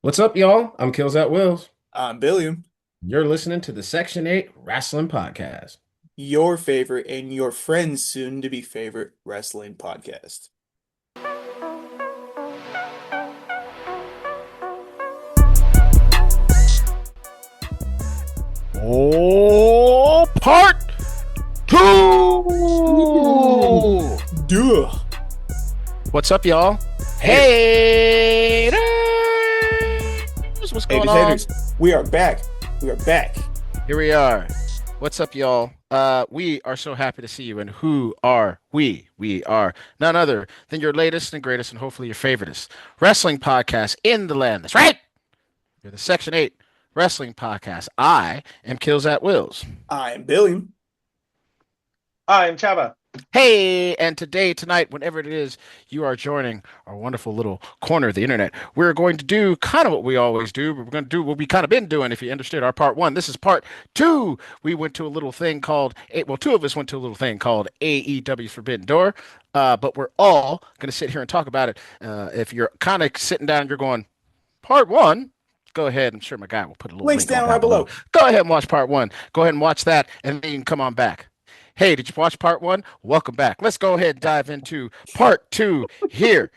What's up, y'all? I'm Killz at Wills. I'm Billiam, You're listening to the Section 8 Wrestling Podcast. your favorite and your friend's soon to be favorite wrestling podcast. Oh, part two. Duh. What's up, y'all? Haters. Hey, what's going Haters, on? haters. We are back. We are back. Here we are. What's up, y'all? We are so happy to see you. And who are we? We are none other than your latest and greatest and hopefully your favoriteest wrestling podcast in the land. That's right. You're the Section 8 Wrestling Podcast. I am Kills at Wills. I am Billiam. I'm Chava. Hey, and tonight, whenever it is you are joining our wonderful little corner of the internet, we're going to do kind of what we always do. But we're going to do what we kind of been doing, if you understood our part one. This is part two. We went to a little thing called, two of us went to a little thing called AEW Forbidden Door. But we're all going to sit here and talk about it. If you're kind of sitting down and you're going, part one, go ahead. I'm sure my guy will put a little Links link down on right below. Go ahead and watch part one. Go ahead and watch that, and then you can come on back. Hey, did you watch part one? Welcome back. Let's go ahead and dive into part two here.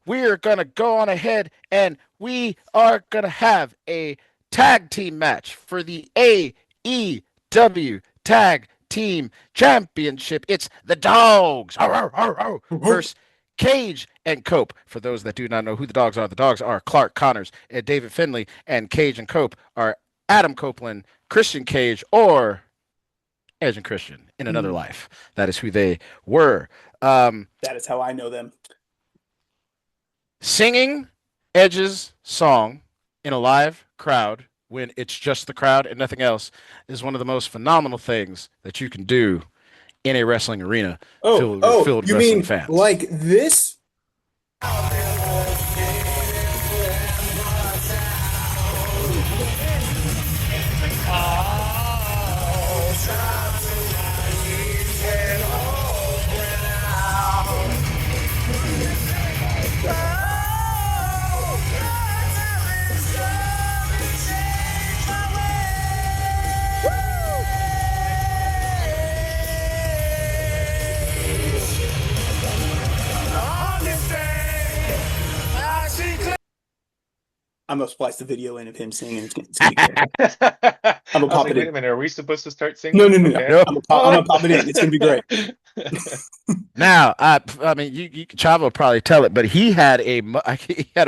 We're going to go on ahead and we are going to have a tag team match for the AEW Tag Team Championship. It's the Dogs versus Cage and Cope. For those that do not know who the dogs are Clark Connors and David Finlay, and Cage and Cope are Adam Copeland, Christian Cage, or Edge and Christian in another life. That is who they were. That is how I know them. Singing Edge's song in a live crowd when it's just the crowd and nothing else is one of the most phenomenal things that you can do in a wrestling arena filled with you wrestling mean fans. like this? I'm gonna splice the video in of him singing. It's gonna be great. I'm gonna pop it Wait in. a minute, are we supposed to start singing? No. Okay. I'm gonna pop it in. It's gonna be great. Now, I mean, you Chava will probably tell it, but he had a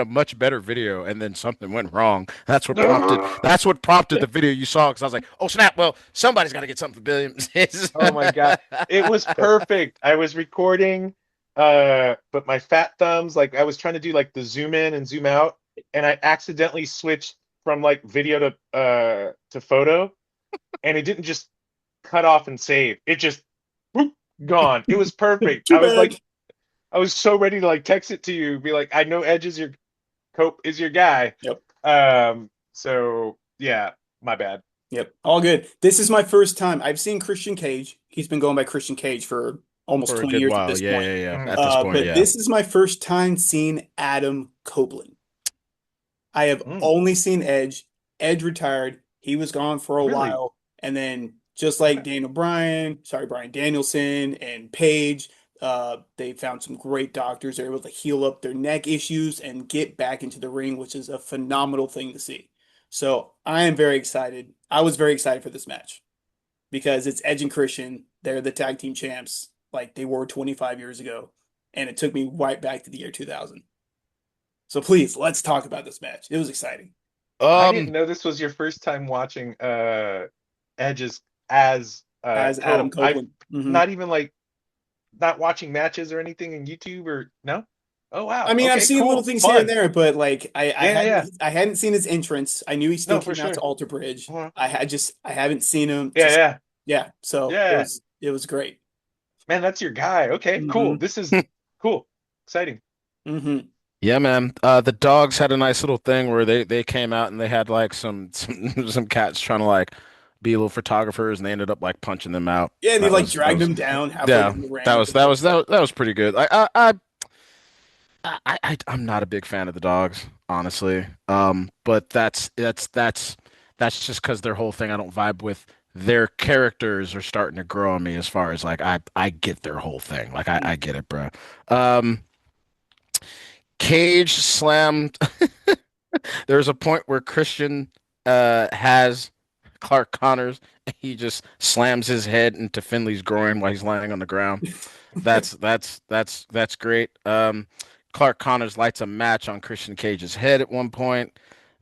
much better video, and then something went wrong. That's what prompted the video you saw. Because I was like, oh snap! Well, somebody's got to get something for Billiam. Oh my God. It was perfect. I was recording, but my fat thumbs, like I was trying to do like the zoom in and zoom out, and I accidentally switched from like video to photo, and it didn't just cut off and save. It just whoop, gone. It was perfect. I was so ready to like text it to you, be like, I know Edge is your Cope is your guy. Yep. So yeah, my bad. Yep. All good. This is my first time. I've seen Christian Cage. He's been going by Christian Cage for almost For a 20 good years while. at this point. Yeah. At this point, But yeah. this is my first time seeing Adam Copeland. I have only seen Edge. Edge retired. He was gone for a while. And then just like Brian Danielson and Paige, they found some great doctors. They're able to heal up their neck issues and get back into the ring, which is a phenomenal thing to see. So I am very excited. I was very excited for this match because it's Edge and Christian. They're the tag team champs like they were 25 years ago. And it took me right back to the year 2000. So please, let's talk about this match. It was exciting. I didn't know this was your first time watching Edge's as Adam Copeland. Not even like not watching matches or anything in YouTube or no? Oh wow. I mean, okay, I've seen cool. little things Fun. here and there, but like I hadn't seen his entrance. I knew he still came out to Alter Bridge. I haven't seen him. Yeah. So it was great. Man, that's your guy. Okay, cool. This is cool. Exciting. Yeah, man. The dogs had a nice little thing where they came out and they had like some cats trying to like be little photographers, and they ended up like punching them out. Yeah, and they like dragged them down halfway through the ramp. That was pretty good. I'm not a big fan of the dogs, honestly. But that's just because their whole thing I don't vibe with. Their characters are starting to grow on me as far as like I get their whole thing. Like I get it, bro. Um, Cage slammed. There's a point where Christian has Clark Connors. He just slams his head into Finley's groin while he's lying on the ground. That's great. Clark Connors lights a match on Christian Cage's head at one point.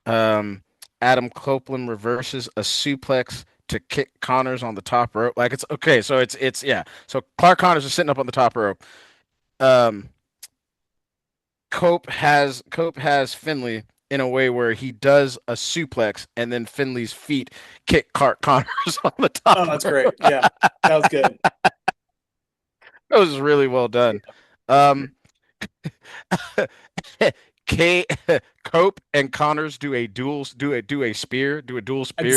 Um, Adam Copeland reverses a suplex to kick Connors on the top rope. Like it's okay, so it's yeah. So Clark Connors is sitting up on the top rope. Um, Cope has Finley in a way where he does a suplex and then Finley's feet kick Clark Connors on the top Oh, that's rope. great. Yeah, that was good. That was really well done. Um, K Cope and Connors do a dual At the spear.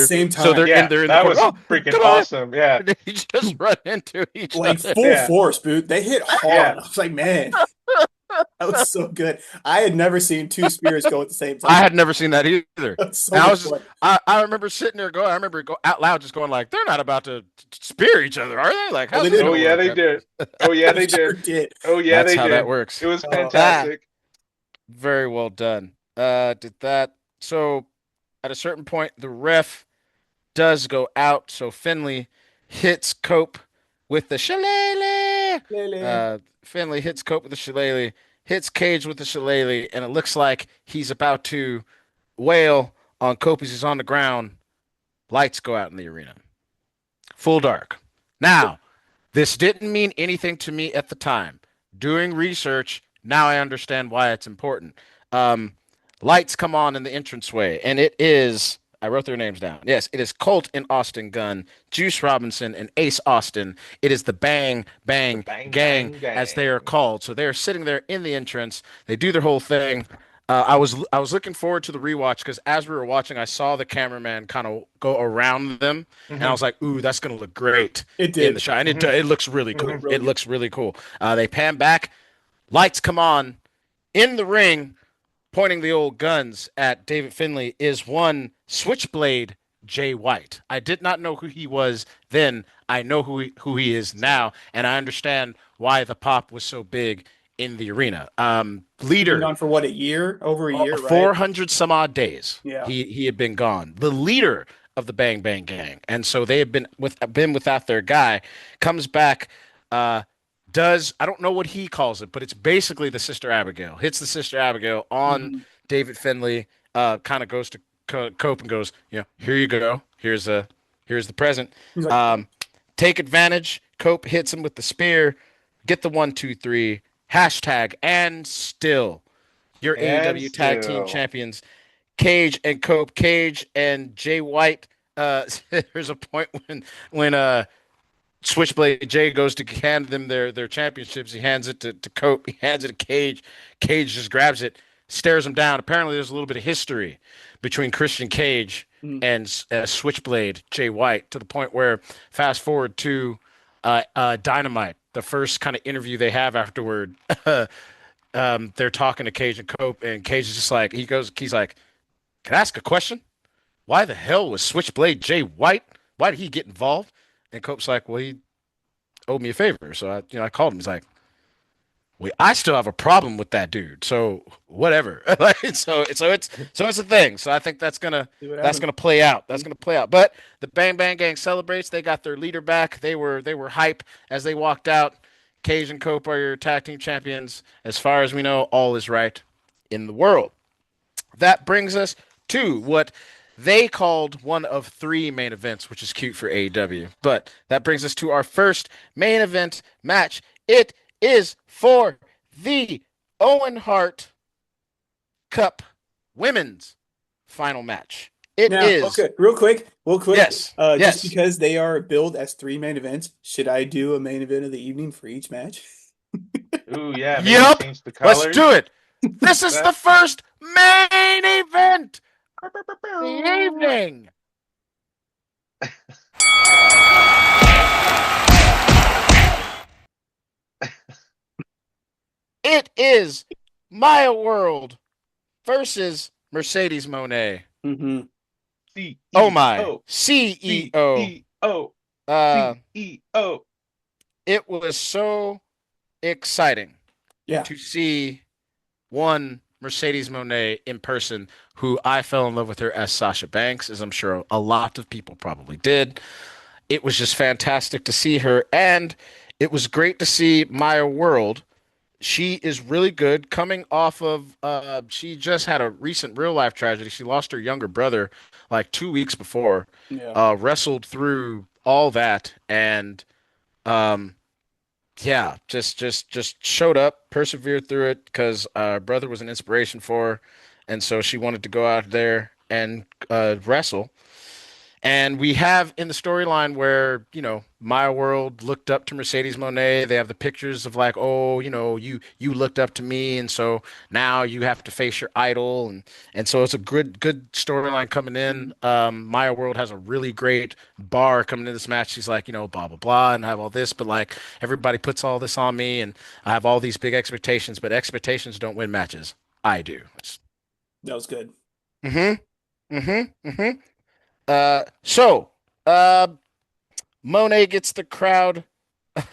same So time, they're in the that corner. was Oh, freaking come on! awesome. Yeah. And they just run into each like other. full Yeah. force, boot. They hit hard. Yeah. I was like, man, that was so good. I had never seen two spears go at the same I time. had never seen that either. That's so And I much was just, fun. I remember sitting there going, I remember go out loud just going like, they're not about to spear each other, are they? Like, Well, how's they this did. Oh gonna yeah, work? they did. Oh yeah, they Sure did. did. Oh yeah, That's they how did. that works. It was Oh. fantastic. Very well done. Did that. So at a certain point, the ref does go out. So Finley hits Cope with the shillelagh. Lele. Finley hits Cope with the shillelagh, hits Cage with the shillelagh, and it looks like he's about to wail on Cope as he's on the ground. Lights go out in the arena. Full dark. Now, this didn't mean anything to me at the time. Doing research, now I understand why it's important. Um, Lights come on in the entranceway, and it is. I wrote their names down. Yes, it is Colt and Austin Gunn, Juice Robinson, and Ace Austin. It is the Bang Bang Bang Gang, bang gang. as they are called. So they are sitting there in the entrance. They do their whole thing. I was looking forward to the rewatch because as we were watching, I saw the cameraman kind of go around them, and I was like, "Ooh, that's gonna look great It in did. the shot." And it looks really cool. Mhm. Really It good. looks really cool. They pan back, lights come on in the ring, pointing the old guns at David Finley is one Switchblade Jay White. I did not know who he was then. I know who he is now, and I understand why the pop was so big in the arena. He's been Leader, gone for what, a year? Over a year, right? 400 some odd days. Yeah. He had been gone. The leader of the Bang Bang Gang, and so they have been without their guy. Comes back. Does I don't know what he calls it, but it's basically the Sister Abigail. Hits the Sister Abigail on Mhm. David Finley. Kind of goes to Cope and goes, here you go. Here's the present. He's like, Take advantage. Cope hits him with the spear. Get the 1, 2, 3. Hashtag and still your And AEW Tag Team still. Champions, Cage and Cope. Cage and Jay White. There's a point when Switchblade Jay goes to hand them their championships. He hands it to Cope. He hands it to Cage. Cage just grabs it, stares him down. Apparently, there's a little bit of history between Christian Cage and Switchblade Jay White to the point where, fast forward to Dynamite, the first kind of interview they have afterward. They're talking to Cage and Cope, and Cage is just like, he's like, "Can I ask a question? Why the hell was Switchblade Jay White? Why did he get involved?" And Cope's like, "Well, he owed me a favor, so I called him." He's like, I still have a problem with that dude, so whatever." Like, so it's a thing. So I think that's gonna see what that's happened. gonna play out. That's gonna play out. But the Bang Bang Gang celebrates. They got their leader back. They were hype as they walked out. Cage and Cope are your tag team champions. As far as we know, all is right in the world. That brings us to what they called one of three main events, which is cute for AEW. But that brings us to our first main event match. It is for the Owen Hart Cup Women's final match. It Now, is. okay, real quick. Yes. Yes. Just because they are billed as three main events, should I do a main event of the evening for each match? Ooh yeah. Maybe Yep. change the Let's colors. do it. This is the first main event of the evening. It is Maya World versus Mercedes Moné. Mm-hmm. Oh my, CEO, CEO. CEO, Uh, CEO. it was so exciting Yeah. to see one Mercedes Moné in person, who I fell in love with her as Sasha Banks, as I'm sure a lot of people probably did. It was just fantastic to see her, and it was great to see Maya World. She is really good coming off of she just had a recent real life tragedy. She lost her younger brother like 2 weeks before. Yeah. Wrestled through all that and um yeah, just showed up, persevered through it because brother was an inspiration for her, and so she wanted to go out there and wrestle. And we have in the storyline where, Maya World looked up to Mercedes Moné. They have the pictures of like, oh, you looked up to me, and so now you have to face your idol, and so it's a good storyline coming in. Maya World has a really great bar coming into this match. She's like, blah blah blah, and I have all this, but like everybody puts all this on me, and I have all these big expectations, but expectations don't win matches. I do. That was good. Mm-hmm. Mm-hmm. Mm-hmm. So, uh, Monet gets the crowd.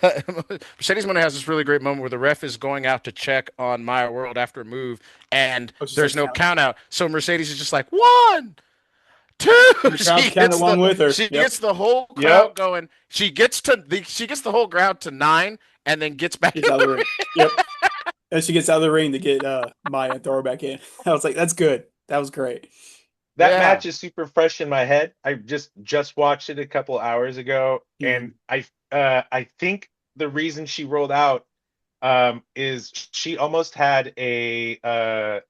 Mercedes Monet has this really great moment where the ref is going out to check on Maya World after a move, and I was just there's like, no count out. So Mercedes is just like 1, 2. the crowd counted along with her. She Yep. gets the whole Yep. crowd going. She gets the whole crowd to 9, and then gets back Gets in out of the the ring. Yep. And she gets out of the ring to get Maya and throw her back in. I was like, that's good. That was great. That Yeah. match is super fresh in my head. I just watched it a couple hours ago, and I think the reason she rolled out is she almost had a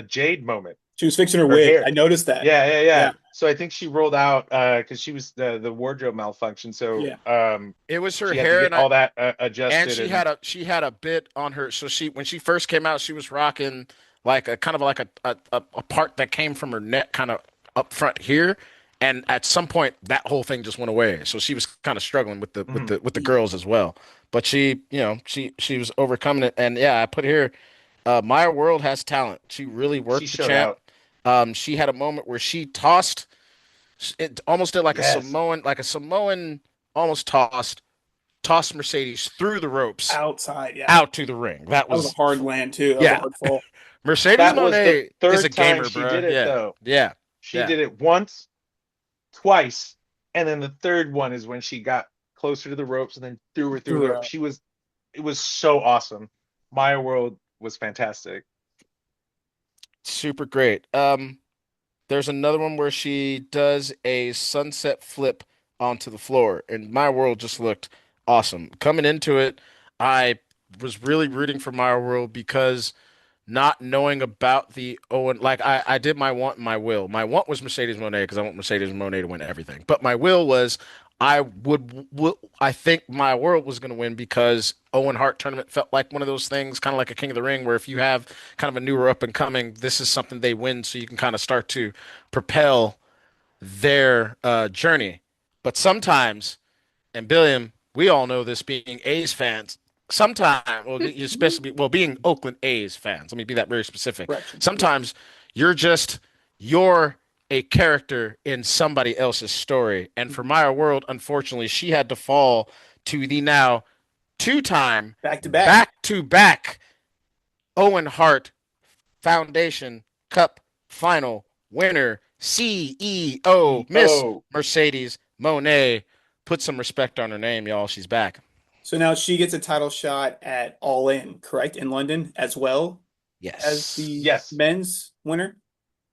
Jade moment. She was fixing her Her wig. hair. I noticed that. Yeah. Yeah. So I think she rolled out because she was the wardrobe malfunction. So Yeah. It was her she had to hair, get all that adjusted. she And had a bit on her. So when she first came out, she was rocking like a kind of like a part that came from her neck, kind of up front here. And at some point, that whole thing just went away. So she was kind of struggling with the girls as well. But she was overcoming it. And yeah, I put here, Maya World has talent. She really she worked the showed champ. out. She had a moment where she tossed it, almost did Yes. Like a Samoan, almost tossed Mercedes through the ropes Outside. Yeah. out to the ring. That That was a was, hard land too. That was a yeah. hard fall. Mercedes That was the Moné is a third time gamer, she bro. did it, Yeah, though. yeah, She yeah. did it once, twice, and then the third one is when she got closer to the ropes and then threw her through Threw the her ropes. out. It was so awesome. Maya World was fantastic. Super great. There's another one where she does a sunset flip onto the floor, and my world just looked awesome. Coming into it, I was really rooting for my world because not knowing about the Owen, like I did my want and my will. My want was Mercedes Moné because I want Mercedes Moné to win everything. But my will was I think my world was going to win because Owen Hart tournament felt like one of those things, kind of like a King of the Ring, where if you have kind of a newer up and coming, this is something they win, so you can kind of start to propel their journey. But sometimes, and Billiam, we all know this being A's fans. Sometimes, well, especially being Oakland A's fans. Let me be that very specific. Correction. Sometimes you're a character in somebody else's story. And for Maya World, unfortunately, she had to fall to the now two-time Back to back. back-to-back Owen Hart Foundation Cup final winner, CEO, Miss Oh, Mercedes Monet. Put some respect on her name, y'all. She's back. So now she gets a title shot at All In, correct? In London as well as Yes. the yes. men's winner.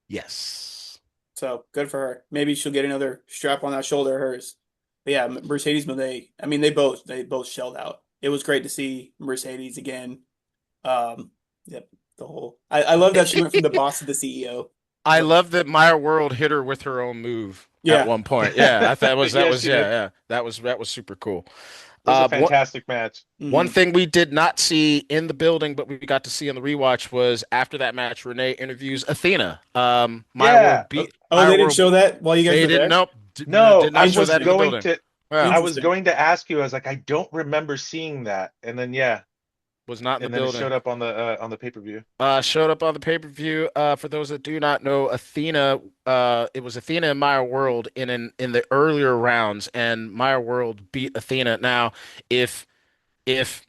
Yes. So good for her. Maybe she'll get another strap on that shoulder of hers. But yeah, Mercedes, I mean, they both shelled out. It was great to see Mercedes again. Yep, I love that she went from the boss to the CEO. I love that Maya World hit her with her own move at Yeah, one point. Yeah, I thought Yes, she did. that was super cool. It was a One fantastic match. one thing we did not see in the building, but we got to see on the rewatch was after that match, Renee interviews Athena. Maya Yeah. World beat Oh, Maya they didn't World. show that while you guys They were didn't there? know. No, Did not show that in the building. Yeah. I was Interesting. going to ask you. I was like, I don't remember seeing that. And then yeah, Was not in And the then it building. showed up on the pay-per-view. Showed up on the pay-per-view. For those that do not know, Athena, it was Athena and Maya World in the earlier rounds, and Maya World beat Athena. Now, if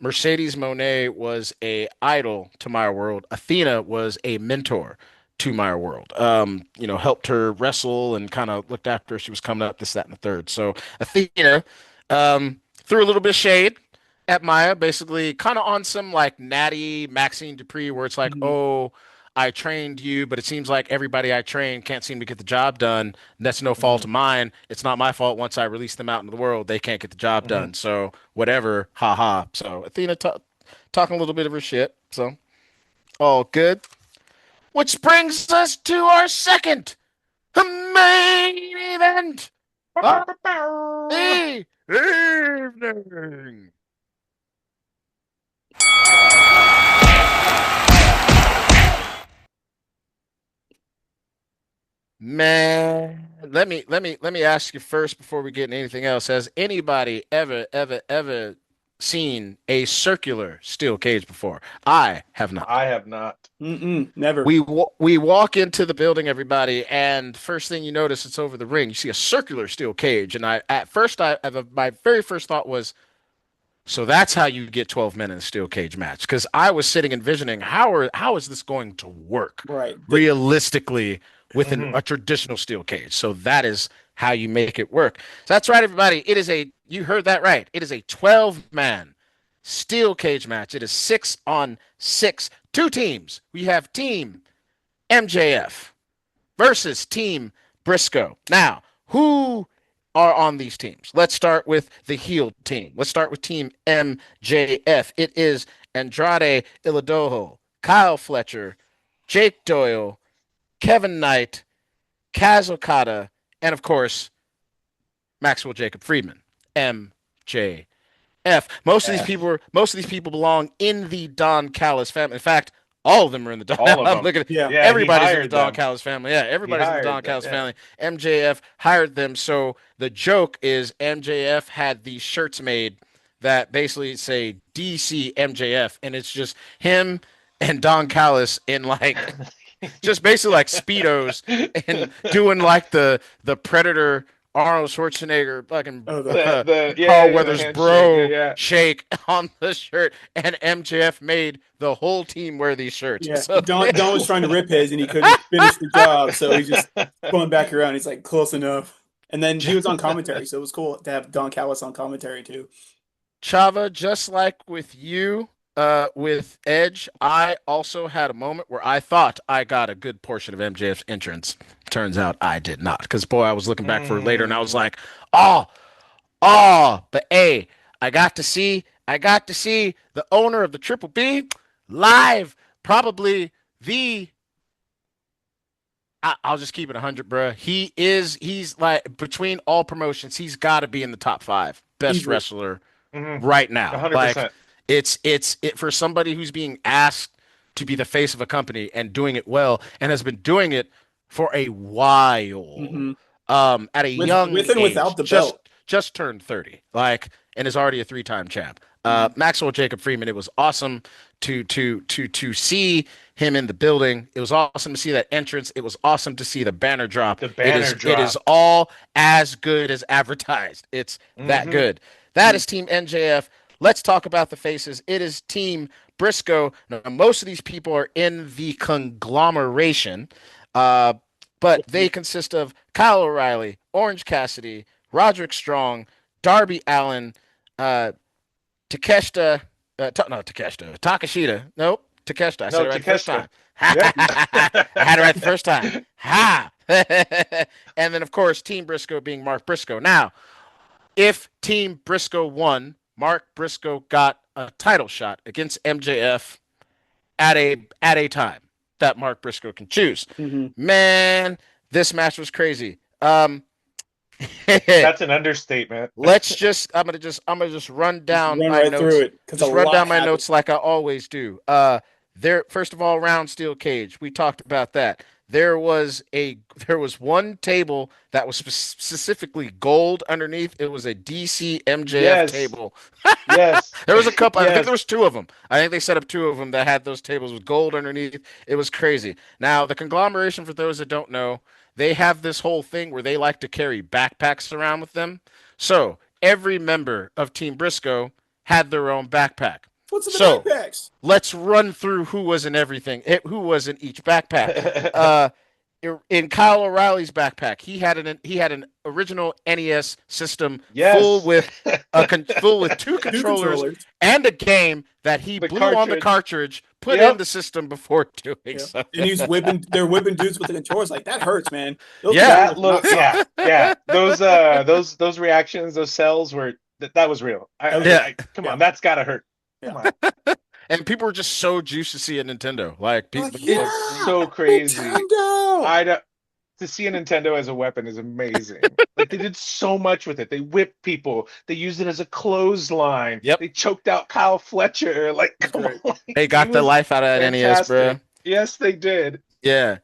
Mercedes Moné was a idol to Maya World, Athena was a mentor to Maya World. Helped her wrestle and kind of looked after her. She was coming up, this, that, and the third. So Athena threw a little bit of shade at Maya, basically kind of on some like natty Maxine Dupree, where it's like, Mhm. oh, I trained you, but it seems like everybody I trained can't seem to get the job done. That's no fault Hmm. of mine. It's not my fault. Once I release them out into the world, they can't get the job Hmm. done. So whatever, haha. So Athena talking a little bit of her shit. So all good. Which brings us to our second main event of the evening. Man, let me ask you first before we get into anything else. Has anybody ever seen a circular steel cage before? I have not. I have not. Never. We walk into the building, everybody, and first thing you notice, it's over the ring. You see a circular steel cage, and my very first thought was, so that's how you get 12 men in a steel cage match. Because I was sitting envisioning how is this going to work Right. realistically within Hmm. a traditional steel cage. So that is how you make it work. So that's right, everybody. You heard that right. It is a 12-man steel cage match. It is 6-on-6. Two teams. We have Team MJF versus Team Briscoe. Now, who are on these teams? Let's start with the heel team. Let's start with Team MJF. It is Andrade Iladojo, Kyle Fletcher, Jake Doyle, Kevin Knight, Kaz Okada, and of course, Maxwell Jacob Friedman, MJF. F. Most of these people belong in the Don Callis family. In fact, all of them are in the Don. All of I'm them. looking at Yeah. Yeah, he everybody's in the hired Don them. Callis family. Yeah, He everybody's in the Don hired them. Callis Yeah. family. MJF hired them. So the joke is MJF had these shirts made that basically say DC MJF, and it's just him and Don Callis in like just basically like speedos and doing like the Predator Arnold Schwarzenegger fucking Oh, Carl The Weathers handshake. Yeah, bro yeah. shake on the shirt, and MJF made the whole team wear these shirts. yeah. So Don was trying to rip his, and he couldn't finish the job, so he's just going back around. He's like close enough. And then he was on commentary, so it was cool to have Don Callis on commentary too. Chava, just like with you, with Edge, I also had a moment where I thought I got a good portion of MJF's entrance. Turns out I did not, because boy, I was looking back for it later, and I was Mm. like, oh, oh, but hey, I got to see the owner of the Triple B live, probably the. I'll just keep it 100, bruh. He's like between all promotions, he's got to be in the top five best Easily. wrestler Hmm. right now. Like 100%. it's for somebody who's being asked to be the face of a company and doing it well and has been doing it for a while. Hmm. At a With young and without age, the just belt. just turned 30, like, and is already a three-time champ. Mhm. Maxwell Jacob Freeman, it was awesome to see him in the building. It was awesome to see that entrance. It was awesome to see the banner drop. The It banner is it is drop. all as good as advertised. It's that Hmm. good. That is Team NJF. Let's talk about the faces. It is Team Briscoe. Now, most of these people are in the conglomeration, uh, but they consist of Kyle O'Reilly, Orange Cassidy, Roderick Strong, Darby Allen, uh, Takeshita, not Takeshita, Takashita. Nope, Takeshita. I said No, it right the first Takeshita. time. Yep. I had it right the first time. Ha! And then, of course, Team Briscoe being Mark Briscoe. Now, if Team Briscoe won, Mark Briscoe got a title shot against MJF at a time that Mark Briscoe can choose. Hmm. Man, this match was crazy. That's an understatement. I'm gonna just run Just down run my right through notes. it because a Just run lot down my happened. notes like I always do. There, first of all, round steel cage. We talked about that. there was one table that was specifically gold underneath. It was a DC MJF Yes. table. Yes. There was a couple. I think Yes. there was two of them. I think they set up two of them that had those tables with gold underneath. It was crazy. Now, the conglomeration, for those that don't know, they have this whole thing where they like to carry backpacks around with them. So every member of Team Briscoe had their own backpack. What's in the So backpacks? let's run through who was in everything, who was in each backpack. In Kyle O'Reilly's backpack, he had an original NES system Yes. full with two controllers and a game that he blew on the cartridge, put in the system before doing so. And they're whipping dudes with the controllers. Like, that hurts, man. That look, yeah. Those reactions, those cells were that was real. Come on, that's gotta hurt. Come on. And people were just so juiced to see a Nintendo. Like, people, so crazy. Nintendo! To see a Nintendo as a weapon is amazing. Like, they did so much with it. They whipped people. They used it as a clothesline. Yep. They choked out Kyle Fletcher. Like, come on. They got the life out of that NES, bro. Yes, they did. Yeah.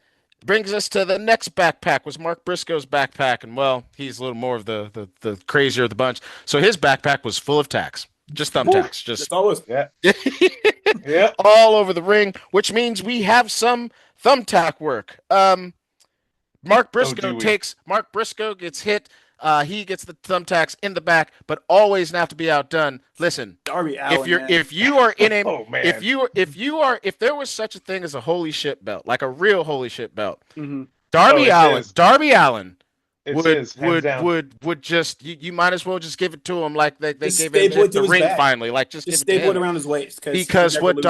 Brings us to the next backpack. Was Mark Briscoe's backpack, and well, he's a little more of the crazier of the bunch. So his backpack was full of tacks. Just thumbtacks. Just always. Yeah. All over the ring, which means we have some thumbtack work. Mark Briscoe gets hit. He gets the thumbtacks in the back, but always have to be outdone. Listen, Darby Allin, if you are in a oh, man. if there was such a thing as a holy shit belt, like a real holy shit belt, mm-hmm. Darby Allin would just you might as well just give it to him like they gave it the ring finally, like just staple it around his waist because what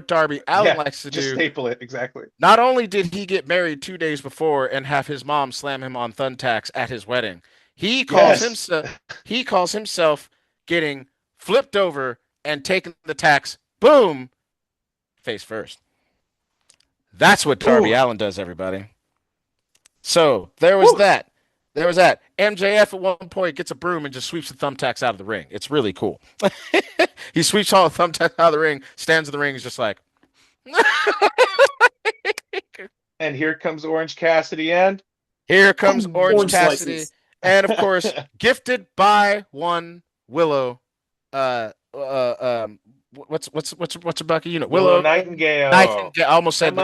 Darby Allin likes to just do, staple it exactly. Not only did he get married 2 days before and have his mom slam him on thumbtacks at his wedding, he calls himself getting flipped over and taking the tacks, boom, face first. That's what Darby Allin does, everybody. So there was that. MJF at one point gets a broom and just sweeps the thumbtacks out of the ring. It's really cool. He sweeps all the thumbtacks out of the ring, stands in the ring, is just like. And here comes Orange Cassidy and. Here comes Orange Cassidy. Slices. And of course, gifted by one Willow. What's her Bucky unit? Willow Nightingale. Almost said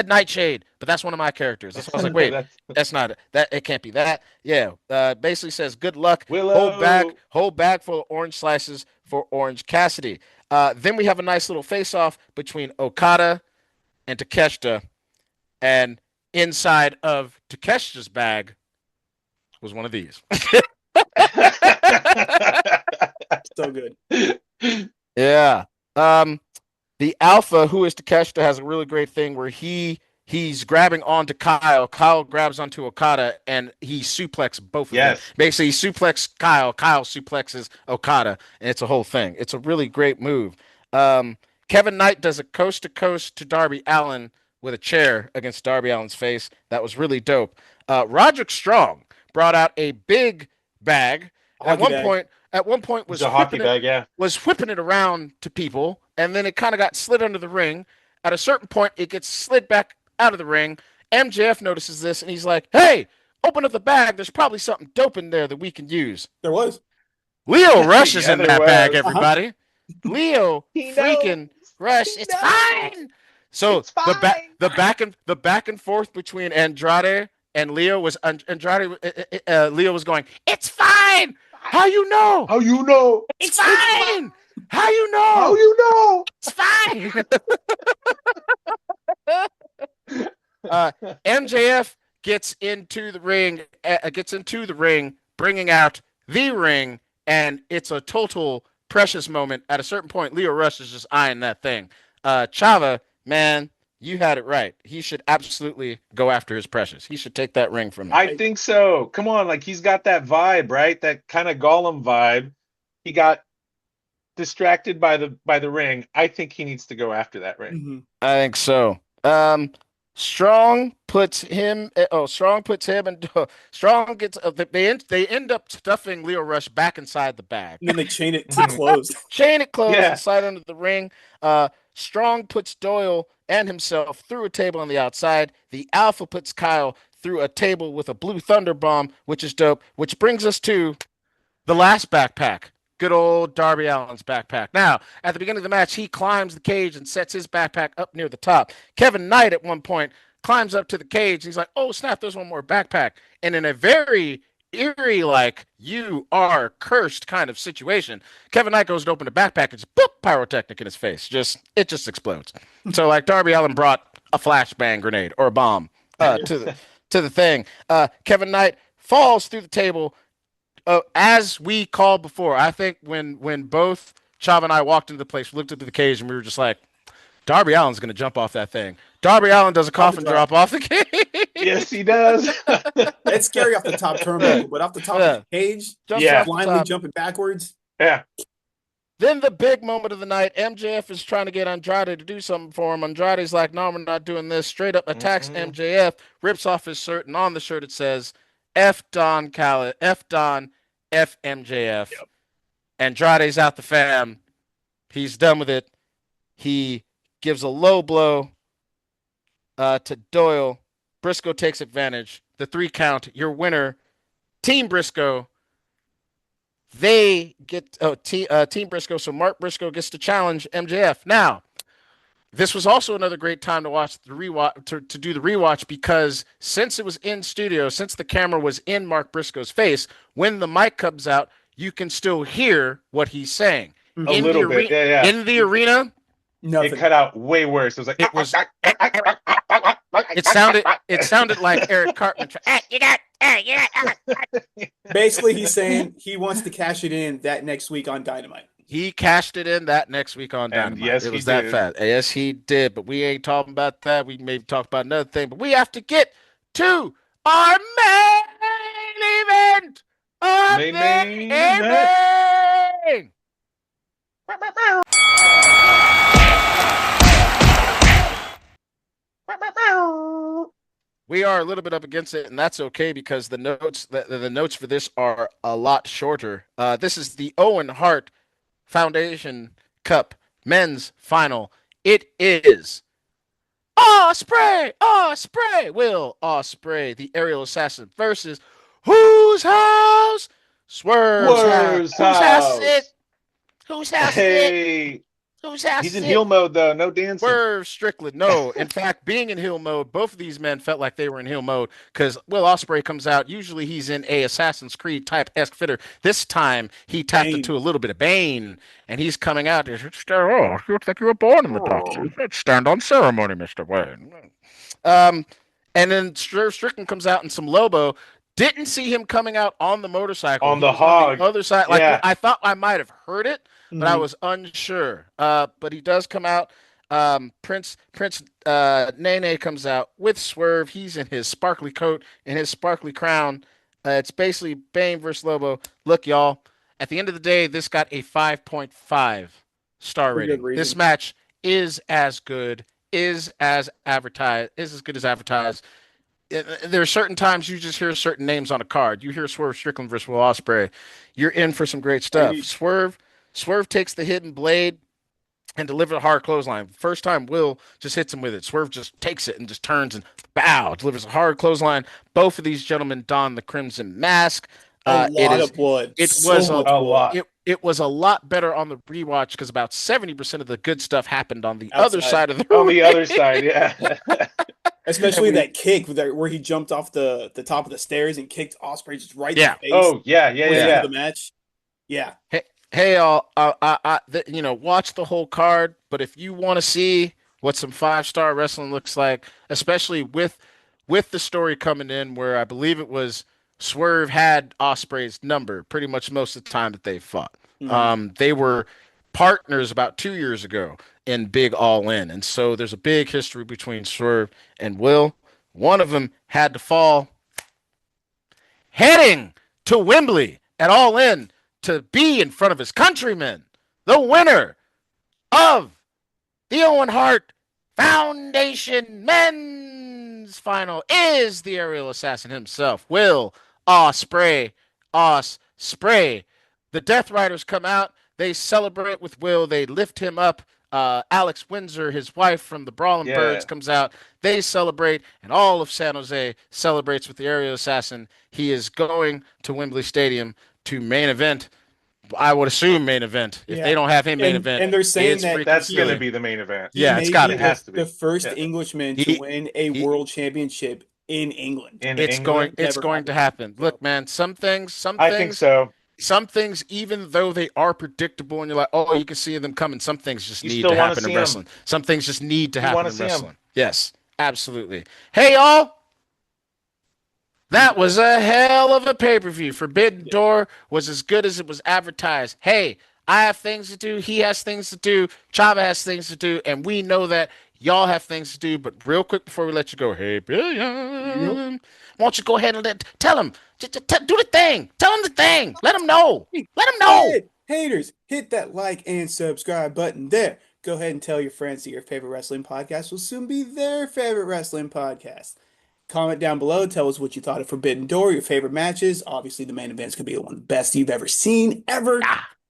Nightshade, but that's one of my characters. That's why I was like, wait, that's not it. It can't be that. Yeah. Basically says good luck. Willow. Hold back for orange slices for Orange Cassidy. Then we have a nice little face-off between Okada and Takeshita, and inside of Takeshita's bag was one of these. So good. Yeah. The Alpha, who is Takeshita, has a really great thing where he's grabbing onto Kyle. Kyle grabs onto Okada, and he suplexes both of them. Basically, he suplexes Kyle. Kyle suplexes Okada, and it's a whole thing. It's a really great move. Kevin Knight does a coast-to-coast to Darby Allin with a chair against Darby Allin's face. That was really dope. Roderick Strong brought out a big bag. At one point was whipping it around to people, and then it kind of got slid under the ring. At a certain point, it gets slid back out of the ring. MJF notices this, and he's like, "Hey, open up the bag. There's probably something dope in there that we can use." There was. Leo Rush is in that bag, everybody. Leo freaking Rush. It's fine. So the back and forth between Andrade and Leo was Leo was going, "It's fine. How you know? How you know? It's fine. How you know? How you know? It's fine." MJF gets into the ring, bringing out the ring, and it's a total precious moment. At a certain point, Leo Rush is just eyeing that thing. Chava, man, you had it right. He should absolutely go after his precious. He should take that ring from him. I think so. Come on, like he's got that vibe, right? That kind of Gollum vibe. He got distracted by the ring. I think he needs to go after that ring. Mm-hmm. I think so. Strong puts him. Strong and Strong gets. They end up stuffing Leo Rush back inside the bag. And then they chain it closed. Inside under the ring. Strong puts Doyle and himself through a table on the outside. The Alpha puts Kyle through a table with a blue thunder bomb, which is dope, which brings us to the last backpack. Good old Darby Allin's backpack. Now, at the beginning of the match, he climbs the cage and sets his backpack up near the top. Kevin Knight at one point climbs up to the cage. He's like, oh, snap, there's one more backpack. And in a very eerie, like, you are cursed kind of situation, Kevin Knight goes to open the backpack and just, boop, pyrotechnic in his face. It just explodes. So, like, Darby Allin brought a flashbang grenade or a bomb to the thing. Kevin Knight falls through the table. As we called before, I think when both Chava and I walked into the place, we looked into the cage and we were just like, Darby Allin's going to jump off that thing. Darby Allin does a coffin drop off the cage. Yes, he does. It's scary off the top turnbuckle, but off the top of the cage, blindly jumping backwards. Yeah. Then the big moment of the night, MJF is trying to get Andrade to do something for him. Andrade's like, no, we're not doing this. Straight up attacks MJF, rips off his shirt, and on the shirt it says, F Don Callis, F Don, F MJF. Yep. Andrade's out the fam. He's done with it. He gives a low blow to Doyle. Briscoe takes advantage. The 3 count. Your winner, Team Briscoe. They get Team Briscoe. So Mark Briscoe gets to challenge MJF. Now, this was also another great time to watch the rewatch to do the rewatch because since it was in studio, since the camera was in Mark Briscoe's face, when the mic comes out, you can still hear what he's saying. A little bit, yeah. In the arena, nothing. It cut out way worse. It was like it sounded like Eric Cartman. Basically, he's saying he wants to cash it in that next week on Dynamite. He cashed it in that next week on Dynamite. Yes, it was that fast. Yes, he did. But we ain't talking about that. We maybe talk about another thing. But we have to get to our main event. Main event. We are a little bit up against it, and that's okay because the notes for this are a lot shorter. This is the Owen Hart Foundation Cup men's final. It is Ospreay, Will Ospreay, the aerial assassin versus whose house? Swerve's house. Whose house is it? He's in heel mode though, no dancing. Swerve Strickland, no. In fact, being in heel mode, both of these men felt like they were in heel mode because Will Ospreay comes out. Usually he's in a Assassin's Creed type-esque fitter. This time he tapped into a little bit of Bane, and he's coming out. You looks like you were born in the dark. Stand on ceremony, Mr. Wayne. And then Strickland comes out in some Lobo. Didn't see him coming out on the motorcycle. On the hog. On the other side. Like I thought I might have heard it, but I was unsure. But he does come out. Prince Nene comes out with Swerve. He's in his sparkly coat and his sparkly crown. It's basically Bane versus Lobo. Look, y'all, at the end of the day, this got a 5.5 star rating. This match is as good, is as advertised, is as good as advertised. There are certain times you just hear certain names on a card. You hear Swerve Strickland versus Will Ospreay. You're in for some great stuff. Swerve takes the hidden blade and delivers a hard clothesline. First time Will just hits him with it. Swerve just takes it and just turns and delivers a hard clothesline. Both of these gentlemen don the crimson mask. A lot of blood. It was a lot. It was a lot better on the rewatch because about 70% of the good stuff happened on the other side of the ring. On the other side, yeah. Especially that kick where he jumped off the top of the stairs and kicked Ospreay just right in the face. Oh, yeah. The match. Yeah. Hey, y'all, watch the whole card, but if you want to see what some 5-star wrestling looks like, especially with the story coming in where I believe it was Swerve had Ospreay's number pretty much most of the time that they fought. Mm-hmm. They were partners about 2 years ago in Big All In, and so there's a big history between Swerve and Will. One of them had to fall heading to Wembley at All In to be in front of his countrymen. The winner of the Owen Hart Foundation men's final is the aerial assassin himself, Will Ospreay. The Death Riders come out. They celebrate with Will. They lift him up Alex Windsor, his wife from the Brawling Yeah. Birds, comes out. They celebrate, and all of San Jose celebrates with the aerial assassin. He is going to Wembley Stadium to main event. I would assume main event. If Yeah. they don't have him main And- event, and they're saying it's that freaking That's going to silly. be the main event. He Yeah, may it's got be to It has the, to be. the first Yeah. Englishman He- to win a he- world championship in England. In It's England, going Never to happen. Look, man, some I think things, so. even though they are predictable, and you're like, oh, you can see them coming. Some things just You need still to wanna happen in see 'em. wrestling. Some things just need to You happen wanna in see 'em. wrestling. Yes, absolutely. Hey, y'all. That was a hell of a pay-per-view. Forbidden Door was as good as it was advertised. Hey, I have things to do. He has things to do. Chava has things to do. And we know that y'all have things to do. But real quick before we let you go, hey, Billion, why don't you go ahead and tell him. Do the thing. Tell him the thing. Let him know. Let him know. Hey, haters, hit that like and subscribe button there. Go ahead and tell your friends that your favorite wrestling podcast will soon be their favorite wrestling podcast. Comment down below. Tell us what you thought of Forbidden Door, your favorite matches. Obviously, the main event's going to be one of the best you've ever seen, ever.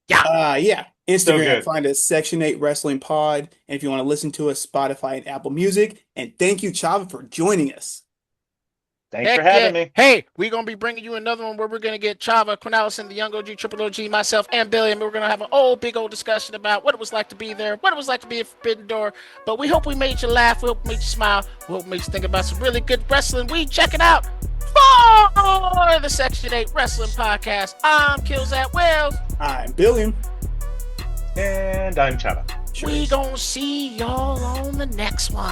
Yeah. Instagram, good. find us Section 8 Wrestling Pod. And if you want to listen to us, Spotify and Apple Music. And thank you, Chava, for joining us. Thanks Heck for having yeah. me. Hey, we're going to be bringing you another one where we're going to get Chava, Quinallison, the Young OG, Triple OG, myself, and Billy, and we're going to have an big old discussion about what it was like to be there, what it was like to be a Forbidden Door. But we hope we made you laugh. We hope we made you smile. We hope we made you think about some really good wrestling. We check it out for the Section 8 Wrestling Podcast. I'm Killz at Wells. I'm Billiam. And I'm Chava. We gonna see y'all on the next one.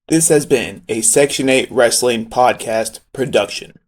This has been a Section 8 Wrestling Podcast production.